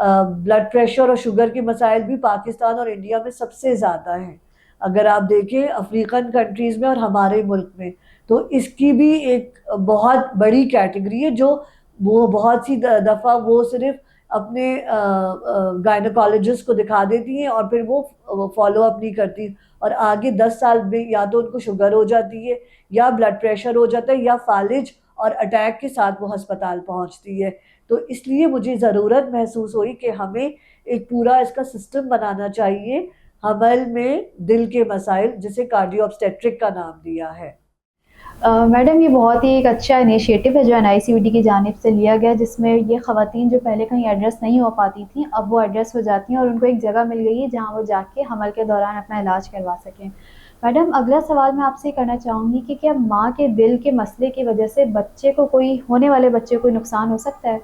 Blood pressure اور sugar کے مسائل بھی پاکستان اور انڈیا میں سب سے زیادہ ہیں. اگر آپ دیکھیں افریقن کنٹریز میں اور ہمارے ملک میں، تو اس کی بھی ایک بہت بڑی کیٹیگری ہے، جو وہ بہت سی دفعہ وہ صرف اپنے گائنیکالوجسٹ کو دکھا دیتی ہیں اور پھر وہ فالو اپ نہیں کرتی، اور آگے 10 سال میں یا تو ان کو شوگر ہو جاتی ہے، یا بلڈ پریشر ہو جاتا ہے، یا فالج اور اٹیک کے ساتھ وہ ہسپتال پہنچتی ہے. تو اس لیے مجھے ضرورت محسوس ہوئی کہ ہمیں ایک پورا اس کا سسٹم بنانا چاہیے حمل میں دل کے مسائل، جسے کارڈیو آبسٹیٹرک کا نام دیا ہے. میڈم یہ بہت ہی ایک اچھا انیشیٹو ہے جو NICVD کی جانب سے لیا گیا، جس میں یہ خواتین جو پہلے کہیں ایڈریس نہیں ہو پاتی تھیں اب وہ ایڈریس ہو جاتی ہیں اور ان کو ایک جگہ مل گئی ہے جہاں وہ جا کے حمل کے دوران اپنا علاج کروا سکیں. میڈم اگلا سوال میں آپ سے کرنا چاہوں گی کہ کیا ماں کے دل کے مسئلے کی وجہ سے بچے کو ہونے والے بچے کو کوئی نقصان ہو سکتا ہے؟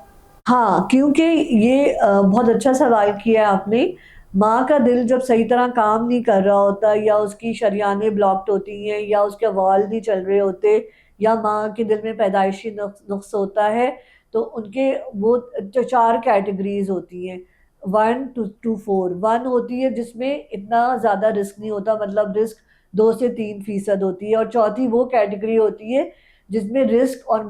ہاں، کیونکہ یہ بہت اچھا سوال کیا ہے آپ نے. ماں کا دل جب صحیح طرح کام نہیں کر رہا ہوتا، یا اس کی شریانیں بلاکڈ ہوتی ہیں، یا اس کے والو نہیں چل رہے ہوتے، یا ماں کے دل میں پیدائشی نقص ہوتا ہے، تو ان کے وہ 4 کیٹیگریز ہوتی ہیں. 1 to 4. 1 ہوتی ہے جس میں اتنا زیادہ رسک نہیں ہوتا، مطلب رسک 2 سے 3% ہوتی ہے، اور چوتھی وہ کیٹیگری ہوتی ہے جس میں رسک اور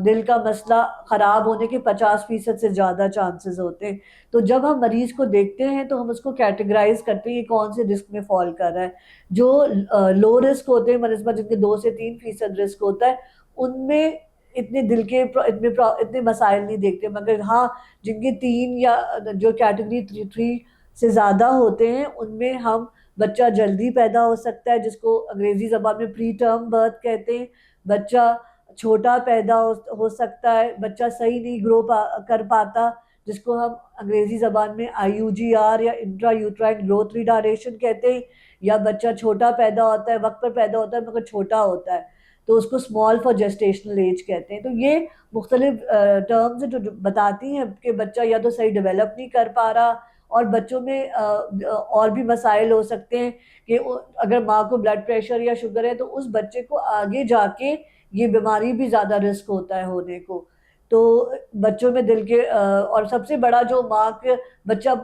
دل کا مسئلہ خراب ہونے کے 50% سے زیادہ چانسز ہوتے ہیں. تو جب ہم مریض کو دیکھتے ہیں تو ہم اس کو کیٹیگرائز کرتے ہیں کہ کون سے رسک میں فال کر رہا ہے. جو لو رسک ہوتے ہیں بنسبت جن کے 2 سے 3% رسک ہوتا ہے، ان میں اتنے دل کے اتنے مسائل نہیں دیکھتے، مگر ہاں جن کے 3 یا جو کیٹیگری 3 سے زیادہ ہوتے ہیں ان میں ہم بچہ جلدی پیدا ہو سکتا ہے، جس کو انگریزی زبان میں پری ٹرم برتھ کہتے ہیں. بچہ چھوٹا پیدا ہو سکتا ہے، بچہ صحیح نہیں گرو کر پاتا، جس کو ہم انگریزی زبان میں IUGR یا انٹرا یوٹرائن گروتھ ریٹارڈیشن کہتے ہیں. یا بچہ چھوٹا پیدا ہوتا ہے، وقت پر پیدا ہوتا ہے مگر چھوٹا ہوتا ہے، تو اس کو اسمال فار جسٹیشنل ایج کہتے ہیں. تو یہ مختلف ٹرمز جو بتاتی ہیں کہ بچہ یا تو صحیح ڈیولپ نہیں کر پا رہا، اور بچوں میں اور بھی مسائل ہو سکتے ہیں کہ اگر ماں کو بلڈ پریشر یا شوگر ہے تو اس بچے کو آگے جا کے یہ بیماری بھی زیادہ رسک ہوتا ہے ہونے کو. تو بچوں میں دل کے اور سب سے بڑا جو ماں کے بچہ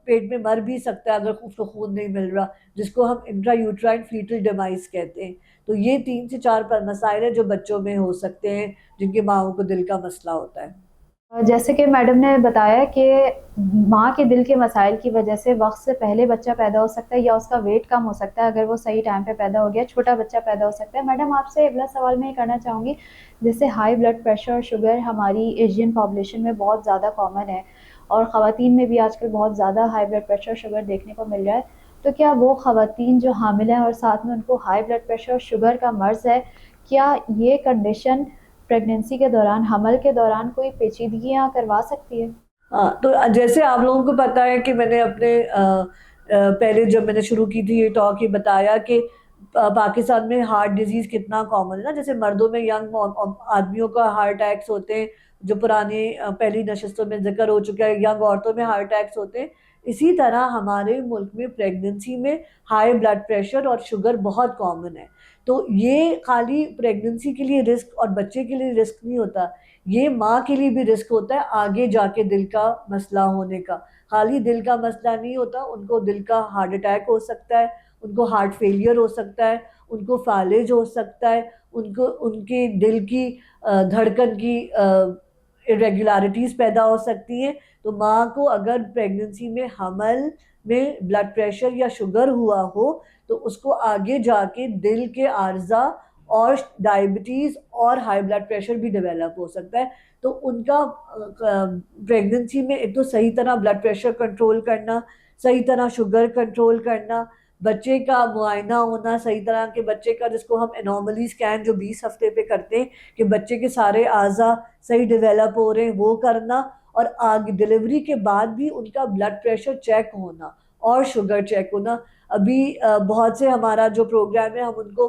پیٹ میں مر بھی سکتا ہے اگر اس کو خون نہیں مل رہا، جس کو ہم انٹرا یوٹرائن فیٹل ڈیمائز کہتے ہیں. تو یہ 3 سے 4 مسائل ہیں جو بچوں میں ہو سکتے ہیں جن کے ماؤں کو دل کا مسئلہ ہوتا ہے. جیسے کہ میڈم نے بتایا کہ ماں کے دل کے مسائل کی وجہ سے وقت سے پہلے بچہ پیدا ہو سکتا ہے یا اس کا ویٹ کم ہو سکتا ہے اگر وہ صحیح ٹائم پہ پیدا ہو گیا، چھوٹا بچہ پیدا ہو سکتا ہے. میڈم آپ سے اگلا سوال میں یہ کرنا چاہوں گی، جیسے ہائی بلڈ پریشر اور شوگر ہماری ایشین پاپولیشن میں بہت زیادہ کامن ہے، اور خواتین میں بھی آج کل بہت زیادہ ہائی بلڈ پریشر اور شوگر دیکھنے کو مل رہا ہے. تو کیا وہ خواتین جو حامل ہیں اور ساتھ میں ان کو ہائی بلڈ پریشر اور شوگر کا مرض ہے، کیا یہ کنڈیشن پریگنینسی کے دوران، حمل کے دوران کوئی پیچیدگیاں کروا سکتی ہے؟ ہاں، تو جیسے آپ لوگوں کو پتہ ہے کہ میں نے اپنے پہلے جب میں نے شروع کی تھی یہ ٹاک، یہ بتایا کہ پاکستان میں ہارٹ ڈیزیز کتنا کامن ہے نا. جیسے مردوں میں ینگ آدمیوں کا ہارٹ اٹیکس ہوتے ہیں، جو پرانی پہلی نشستوں میں ذکر ہو چکا ہے، ینگ عورتوں میں ہارٹ اٹیکس ہوتے ہیں. اسی طرح ہمارے ملک میں پریگننسی میں ہائی بلڈ پریشر اور شوگر بہت کامن ہے. تو یہ خالی پریگننسی کے لیے رسک اور بچے کے لیے رسک نہیں ہوتا، یہ ماں کے لیے بھی رسک ہوتا ہے آگے جا کے دل کا مسئلہ ہونے کا. خالی دل کا مسئلہ نہیں ہوتا، ان کو دل کا ہارٹ اٹیک ہو سکتا ہے، ان کو ہارٹ فیلئر ہو سکتا ہے، ان کو فالج ہو سکتا ہے، ان کے دل کی دھڑکن کی irregularities پیدا ہو سکتی ہیں. تو ماں کو اگر پریگننسی میں حمل میں بلڈ پریشر یا شوگر ہوا ہو تو اس کو آگے جا کے دل کے عارضہ اور ڈائبٹیز اور ہائی بلڈ پریشر بھی ڈیولپ ہو سکتا ہے. تو ان کا پریگننسی میں ایک تو صحیح طرح بلڈ پریشر کنٹرول کرنا، صحیح طرح شوگر کنٹرول کرنا، بچے کا معائنہ ہونا صحیح طرح کے بچے کا، جس کو ہم انوملی اسکین جو 20 ہفتے پہ کرتے ہیں کہ بچے کے سارے اعضاء صحیح ڈیولپ ہو رہے ہیں وہ کرنا، اور آگے ڈیلیوری کے بعد بھی ان کا بلڈ پریشر چیک ہونا اور شوگر چیک ہونا. ابھی بہت سے ہمارا جو پروگرام ہے ہم ان کو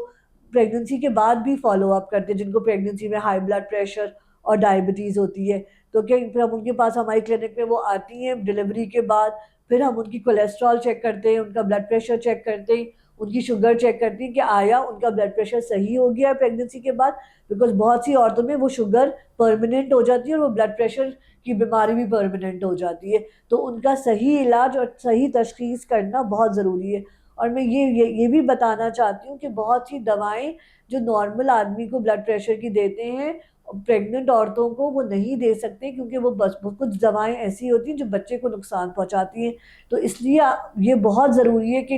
پریگننسی کے بعد بھی فالو اپ کرتے ہیں جن کو پریگننسی میں ہائی بلڈ پریشر اور ڈائبٹیز ہوتی ہے. تو پھر ہم ان کے پاس ہماری کلینک میں وہ آتی ہیں ڈیلیوری کے بعد، پھر ہم ان کی کولیسٹرول چیک کرتے ہیں، ان کا بلڈ پریشر چیک کرتے ہیں، ان کی شوگر چیک کرتی ہیں کہ آیا ان کا بلڈ پریشر صحیح ہو گیا ہے پریگننسی کے بعد، بیکاز بہت سی عورتوں میں وہ شوگر پرماننٹ ہو جاتی ہے اور وہ بلڈ پریشر کی بیماری بھی پرماننٹ ہو جاتی ہے، تو ان کا صحیح علاج اور صحیح تشخیص کرنا بہت ضروری ہے۔ اور میں یہ بھی بتانا چاہتی ہوں کہ بہت سی دوائیں جو نارمل آدمی کو بلڈ پریشر کی دیتے ہیں پریگننٹ عورتوں کو وہ نہیں دے سکتے، کیونکہ وہ بس کچھ دوائیں ایسی ہوتی ہیں جو بچے کو نقصان پہنچاتی ہیں۔ تو اس لیے یہ بہت ضروری ہے کہ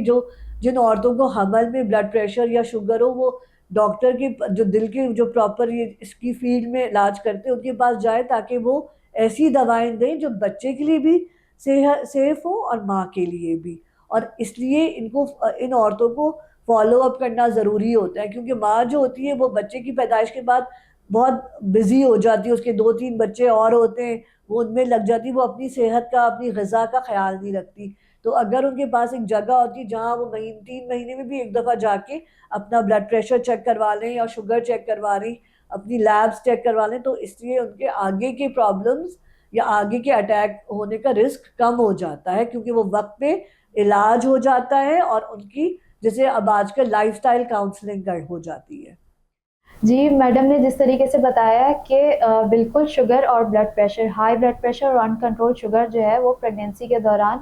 جن عورتوں کو حمل میں بلڈ پریشر یا شوگر ہو وہ ڈاکٹر کے جو دل کے جو پراپر یہ اس کی فیلڈ میں علاج کرتے ہیں ان کے پاس جائے، تاکہ وہ ایسی دوائیں دیں جو بچے کے لیے بھی سیف ہو اور ماں کے لیے بھی۔ اور اس لیے ان عورتوں کو فالو اپ کرنا ضروری ہوتا ہے، کیونکہ ماں جو ہوتی ہے وہ بچے کی پیدائش کے بعد بہت بزی ہو جاتی ہے، اس کے 2-3 بچے اور ہوتے ہیں، وہ ان میں لگ جاتی، وہ اپنی صحت کا اپنی غذا کا خیال نہیں رکھتی۔ تو اگر ان کے پاس ایک جگہ ہوتی ہے جہاں وہ 3 مہینے میں بھی ایک دفعہ جا کے اپنا بلڈ پریشر چیک کروا لیں یا شوگر چیک کروا لیں، اپنی لیبس چیک کروا لیں، تو اس لیے ان کے آگے کے پرابلمز یا آگے کے اٹیک ہونے کا رسک کم ہو جاتا ہے، کیونکہ وہ وقت پہ علاج ہو جاتا ہے اور ان کی جیسے اب آج کل لائف سٹائل کاؤنسلنگ ہو جاتی ہے۔ جی میڈم نے جس طریقے سے بتایا کہ بالکل شوگر اور blood pressure, high blood pressure اور ان کنٹرول شوگر جو ہے وہ پریگنینسی کے دوران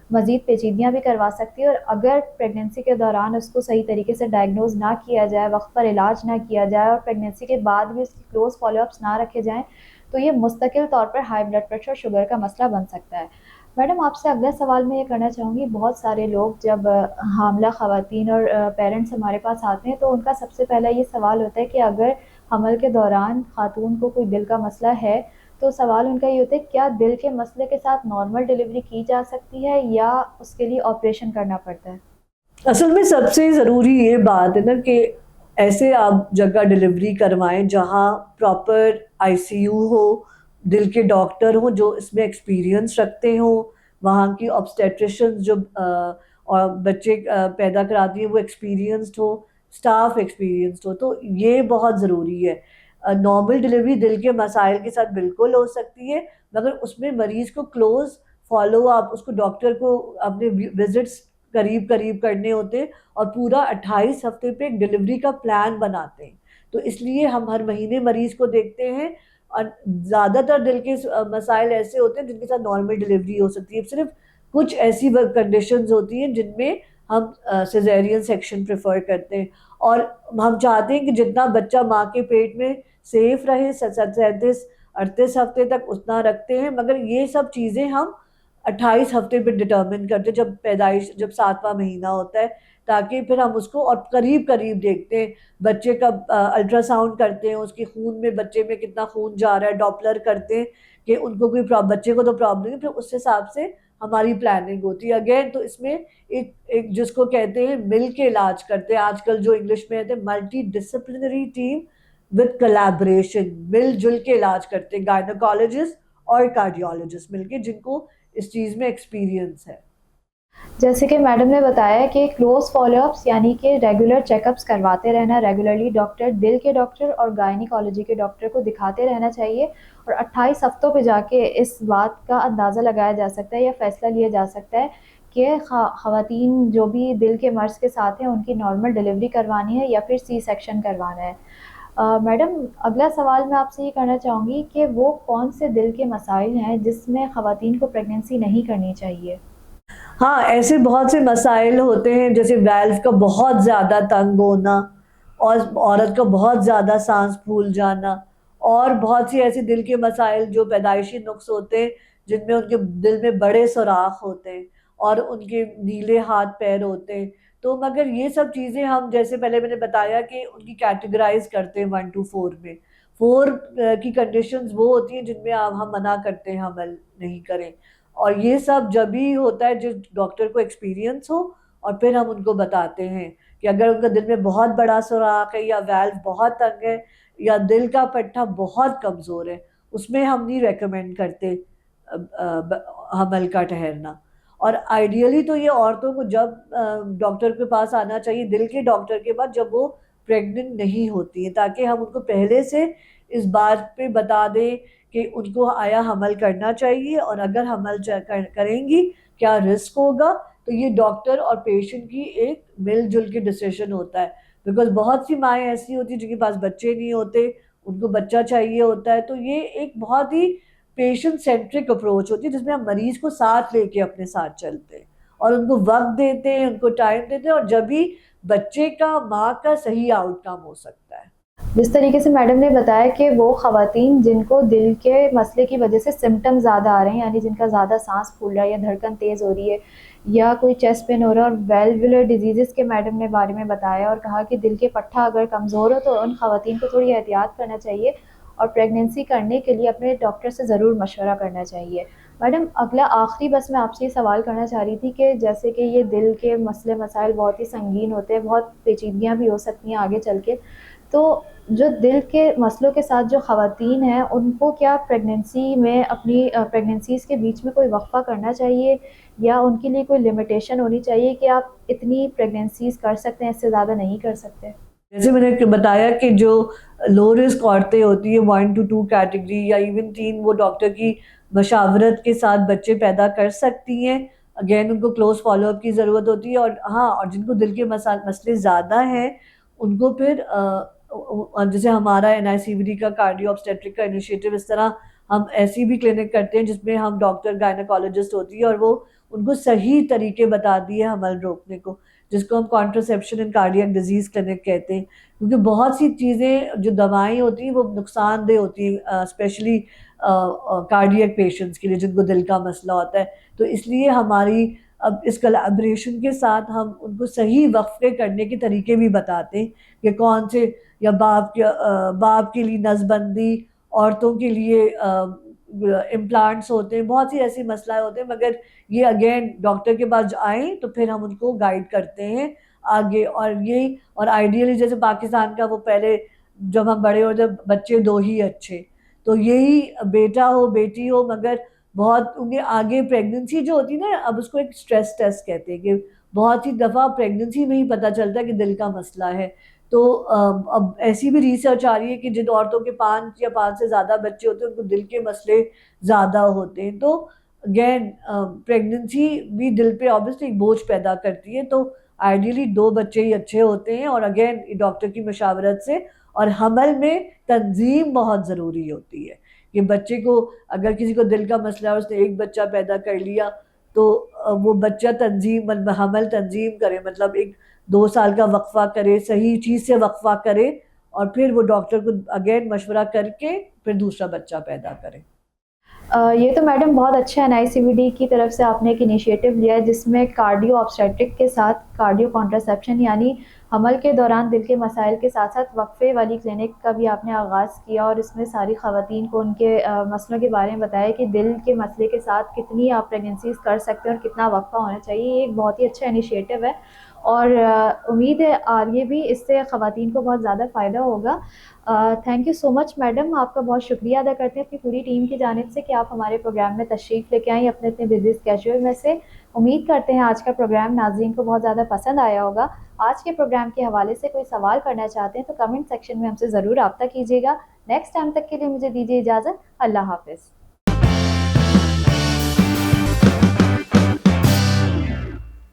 مزید پیچیدگیاں بھی کروا سکتی ہے، اور اگر پریگنینسی کے دوران اس کو صحیح طریقے سے ڈائگنوز نہ کیا جائے، وقت پر علاج نہ کیا جائے اور پریگنینسی کے بعد بھی اس کی کلوز فالو اپس نہ رکھے جائیں تو یہ مستقل طور پر ہائی بلڈ پریشر اور شوگر کا مسئلہ بن سکتا ہے۔ میڈم آپ سے اگلا سوال میں یہ کرنا چاہوں گی، بہت سارے لوگ جب حاملہ خواتین اور پیرنٹس ہمارے پاس آتے ہیں تو ان کا سب سے پہلا یہ سوال ہوتا ہے کہ اگر حمل کے دوران خاتون کو کوئی دل کا مسئلہ ہے تو سوال ان کا یہ ہوتا ہے کیا دل کے مسئلے کے ساتھ نارمل ڈلیوری کی جا سکتی ہے یا اس کے لیے آپریشن کرنا پڑتا ہے؟ اصل میں سب سے ضروری یہ بات ہے نا کہ ایسے آپ جگہ ڈلیوری کروائیں جہاں پراپر آئی سی یو ہو، دل کے ڈاکٹر ہوں جو اس میں ایکسپیرینس رکھتے ہوں، وہاں کی آبسٹیٹریشنز جو اور بچے پیدا کراتی ہیں وہ ایکسپیرینسڈ ہو، اسٹاف ایکسپیرینسڈ ہو، تو یہ بہت ضروری ہے۔ نارمل ڈلیوری دل کے مسائل کے ساتھ بالکل ہو سکتی ہے، مگر اس میں مریض کو کلوز فالو اپ، اس کو ڈاکٹر کو اپنے وزٹس قریب کرنے ہوتے ہیں اور پورا 28 ہفتے پہ ایک ڈلیوری کا پلان بناتے ہیں۔ تو اس لیے ہم ہر مہینے مریض کو دیکھتے ہیں، اور زیادہ تر دل کے مسائل ایسے ہوتے ہیں جن کے ساتھ نارمل ڈلیوری ہو سکتی ہے، صرف کچھ ایسی کنڈیشنز ہوتی ہیں جن میں ہم سیزیرین سیکشن پریفر کرتے ہیں، اور ہم چاہتے ہیں کہ جتنا بچہ ماں کے پیٹ میں سیف رہے 37-38 ہفتے تک اتنا رکھتے ہیں، مگر یہ سب چیزیں ہم 28 ہفتے پہ ڈٹرمن کرتے جب پیدائش جب 7واں مہینہ ہوتا ہے، تاکہ پھر ہم اس کو اور قریب دیکھتے ہیں، بچے کا الٹرا ساؤنڈ کرتے ہیں، اس کے خون میں بچے میں کتنا خون جا رہا ہے، ڈاپلر کرتے ہیں کہ ان کو کوئی بچے کو تو پرابلم نہیں، پھر اس حساب سے ہماری پلاننگ ہوتی ہے۔ اگین تو اس میں ایک جس کو کہتے ہیں مل کے علاج کرتے ہیں، آج کل جو انگلش میں کہتے ہیں multi disciplinary team with calibration, مل جل کے علاج کرتے ہیں گائنیکالوجسٹ اور کارڈیولوجسٹ مل کے، جن کو اس چیز میں ایکسپیرینس ہے۔ جیسے کہ میڈم نے بتایا کہ کلوز فالو اپس یعنی کہ ریگولر چیک اپس کرواتے رہنا، ریگولرلی ڈاکٹر دل کے ڈاکٹر اور گائنیکالوجی کے ڈاکٹر کو دکھاتے رہنا چاہیے، اور 28 ہفتوں پہ جا کے اس بات کا اندازہ لگایا جا سکتا ہے یا فیصلہ لیا جا سکتا ہے کہ خواتین جو بھی دل کے مرض کے ساتھ ہیں ان کی نارمل ڈلیوری کروانی ہے یا پھر سی سیکشن کروانا ہے۔ میڈم اگلا سوال میں آپ سے یہ کرنا چاہوں گی کہ وہ کون سے دل کے مسائل ہیں جس میں خواتین کو پریگنینسی نہیں کرنی چاہیے؟ ہاں، ایسے بہت سے مسائل ہوتے ہیں، جیسے ویلو کا بہت زیادہ تنگ ہونا، اور عورت کا بہت زیادہ سانس پھول جانا، اور بہت سی ایسے دل کے مسائل جو پیدائشی نقص ہوتے ہیں جن میں ان کے دل میں بڑے سوراخ ہوتے ہیں اور ان کے نیلے ہاتھ پیر ہوتے ہیں۔ تو مگر یہ سب چیزیں ہم جیسے پہلے میں نے بتایا کہ ان کی کیٹیگرائز کرتے ہیں 1 to 4 میں۔ 4 کی کنڈیشنز وہ ہوتی ہیں جن میں ہم منع کرتے ہیں حمل نہیں کریں، اور یہ سب جب ہی ہوتا ہے جس ڈاکٹر کو ایکسپیرینس ہو، اور پھر ہم ان کو بتاتے ہیں کہ اگر ان کا دل میں بہت بڑا سوراخ ہے یا ویلو بہت تنگ ہے یا دل کا پٹھا بہت کمزور ہے، اس میں ہم نہیں ریکمینڈ کرتے حمل کا ٹھہرنا۔ اور آئیڈیلی تو یہ عورتوں کو جب ڈاکٹر کے پاس آنا چاہیے، دل کے ڈاکٹر کے پاس، جب وہ پریگننٹ نہیں ہوتی ہیں، تاکہ ہم ان کو پہلے سے اس بات پہ بتا دیں کہ ان کو آیا حمل کرنا چاہیے، اور اگر حمل کریں گی کیا رسک ہوگا، تو یہ ڈاکٹر اور پیشنٹ کی ایک مل جل کے ڈسیشن ہوتا ہے، بیکاز بہت سی مائیں ایسی ہوتی ہیں جن کے پاس بچے نہیں ہوتے، ان کو بچہ چاہیے ہوتا ہے. تو یہ ایک بہت ہی پیشنٹ سینٹرک اپروچ ہوتی ہے جس میں ہم مریض کو ساتھ لے کے اپنے ساتھ چلتے ہیں اور ان کو وقت دیتے ہیں، ان کو ٹائم دیتے ہیں، اور جبھی بچے کا ماں کا صحیح آؤٹ کم ہو سکتا ہے. جس طریقے سے میڈم نے بتایا کہ وہ خواتین جن کو دل کے مسئلے کی وجہ سے سمٹم زیادہ آ رہے ہیں، یعنی جن کا زیادہ سانس پھول رہا ہے یا دھڑکن تیز ہو رہی ہے یا کوئی چیسٹ پین ہو رہا ہے، اور ویلولر ڈیزیزز کے میڈم نے بارے میں بتایا اور کہا کہ دل کے پٹھا اگر کمزور ہو تو ان خواتین کو تھوڑی احتیاط کرنا چاہیے اور پریگنینسی کرنے کے لیے اپنے ڈاکٹر سے ضرور مشورہ کرنا چاہیے. میڈم اگلا آخری بس میں آپ سے یہ سوال کرنا چاہ رہی تھی کہ جیسے کہ یہ دل کے مسئلے مسائل بہت ہی سنگین ہوتے ہیں، بہت پیچیدگیاں بھی ہو سکتی ہیں آگے چل کے، تو جو دل کے مسئلوں کے ساتھ جو خواتین ہیں ان کو کیا پریگنینسی میں اپنی پریگنینسیز کے بیچ میں کوئی وقفہ کرنا چاہیے یا ان کے لیے کوئی لمیٹیشن ہونی چاہیے کہ آپ اتنی پریگنینسیز کر سکتے ہیں، اس سے زیادہ نہیں کر سکتے؟ جیسے میں نے بتایا کہ جو لو رسک عورتیں ہوتی ہیں 1 to 2 کیٹیگری یا ایون 3، وہ ڈاکٹر کی مشاورت کے ساتھ بچے پیدا کر سکتی ہیں. اگین ان کو کلوز فالو اپ کی ضرورت ہوتی ہے. اور ہاں، اور جن کو دل کے مسئلے زیادہ ہیں ان کو پھر جیسے ہمارا NICVD کا کارڈیو آبسٹیٹرک کا انیشیٹو، اس طرح ہم ایسی بھی کلینک کرتے ہیں جس میں ہم ڈاکٹر گائنیکالوجسٹ ہوتی ہے اور وہ ان کو صحیح طریقے بتا دیے حمل روکنے کو، جس کو ہم کانٹرسیپشن اینڈ کارڈیاک ڈیزیز کلینک کہتے ہیں. کیونکہ بہت سی چیزیں جو دوائیں ہوتی ہیں وہ نقصان دہ ہوتی ہیں، اسپیشلی کارڈیاک پیشنٹس کے لیے جن کو دل کا مسئلہ ہوتا ہے. تو اس لیے ہماری اب اس کولابریشن کے ساتھ ہم ان کو صحیح وقفے کرنے کے طریقے بھی بتاتے ہیں کہ کون سے، یا باپ کے لیے نسبندی، عورتوں کے لیے امپلانٹس ہوتے ہیں، بہت سی ایسی مسئلہ ہوتے ہیں. مگر یہ اگین ڈاکٹر کے پاس آئیں تو پھر ہم ان کو گائیڈ کرتے ہیں آگے. اور آئیڈیلی جیسے پاکستان کا وہ پہلے جب ہم بڑے ہو جب بچے 2 ہی اچھے، تو یہی بیٹا ہو بیٹی ہو، مگر بہت انہیں آگے پریگننسی جو ہوتی ہے نا، اب اس کو ایک سٹریس ٹیسٹ کہتے ہیں کہ بہت ہی دفعہ پریگننسی میں ہی پتہ چلتا ہے کہ دل کا مسئلہ ہے. تو اب ایسی بھی ریسرچ آ رہی ہے کہ جن عورتوں کے 5 یا 5 سے زیادہ بچے ہوتے ہیں ان کو دل کے مسئلے زیادہ ہوتے ہیں. تو اگین پریگننسی بھی دل پہ آبویسلی ایک بوجھ پیدا کرتی ہے. تو آئیڈیلی 2 بچے ہی اچھے ہوتے ہیں، اور اگین ڈاکٹر کی مشاورت سے. اور حمل میں تنظیم بہت ضروری ہوتی ہے کہ بچے کو اگر کسی کو دل کا مسئلہ ہے اور اس نے 1 بچہ پیدا کر لیا تو وہ بچہ حمل تنظیم کرے، مطلب 2 سال کا وقفہ کرے، صحیح چیز سے وقفہ کرے، اور پھر وہ ڈاکٹر کو اگین مشورہ کر کے پھر دوسرا بچہ پیدا کرے. یہ تو میڈم بہت اچھا NICVD کی طرف سے آپ نے ایک انیشیٹو لیا ہے جس میں کارڈیو آبسٹیٹرک کے ساتھ کارڈیو کانٹرسیپشن یعنی حمل کے دوران دل کے مسائل کے ساتھ ساتھ وقفے والی کلینک کا بھی آپ نے آغاز کیا، اور اس میں ساری خواتین کو ان کے مسئلوں کے بارے میں بتایا کہ دل کے مسئلے کے ساتھ کتنی آپ پریگننسیز کر سکتے ہیں اور کتنا وقفہ ہونا چاہیے. یہ ایک بہت ہی اچھا انیشیٹو ہے اور امید ہے آگے بھی اس سے خواتین کو بہت زیادہ فائدہ ہوگا. Thank you so much madam, آپ کا بہت شکریہ ادا کرتے ہیں اپنی پوری ٹیم کی جانب سے کہ آپ ہمارے پروگرام میں تشریف لے کے آئیں اپنے اتنے بزی اسکیجول میں سے. امید کرتے ہیں آج کا پروگرام ناظرین کو بہت زیادہ پسند آیا ہوگا. آج کے پروگرام کے حوالے سے کوئی سوال کرنا چاہتے ہیں تو کمنٹ سیکشن میں ہم سے ضرور رابطہ کیجیے گا. نیکسٹ ٹائم تک کے لیے مجھے دیجیے اجازت. اللہ حافظ.